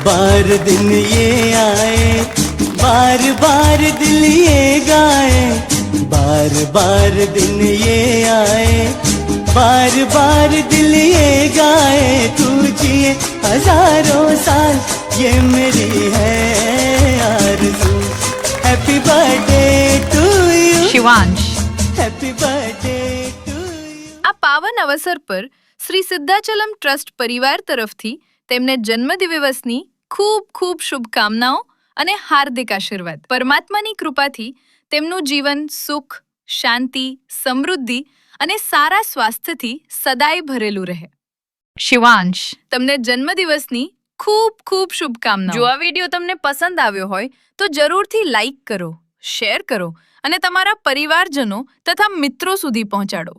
बार दिन ये आए, बार बार दिल ये गाए, बार बार दिन ये आए, बार बार दिल ये गाए, तू जिए हजारों साल, ये मेरी है आरज़ू। Happy birthday to you Shivansh, happy birthday to you. આ પાવન અવસર પર શ્રી સિદ્ધાચલમ ટ્રસ્ટ પરિવાર તરફથી તેમને જન્મદિવસની ખૂબ ખૂબ શુભકામનાઓ અને હાર્દિક આશીર્વાદ। પરમાત્માની કૃપાથી તેમનું જીવન સુખ, શાંતિ, સમૃદ્ધિ અને સારા સ્વાસ્થ્યથી સદાય ભરેલું રહે। શિવાંશ, તમને જન્મદિવસની ખૂબ ખૂબ શુભકામનાઓ। જો આ વિડીયો તમને પસંદ આવ્યો હોય તો જરૂરથી લાઈક કરો, શેર કરો અને તમારા પરિવારજનો તથા મિત્રો સુધી પહોંચાડો।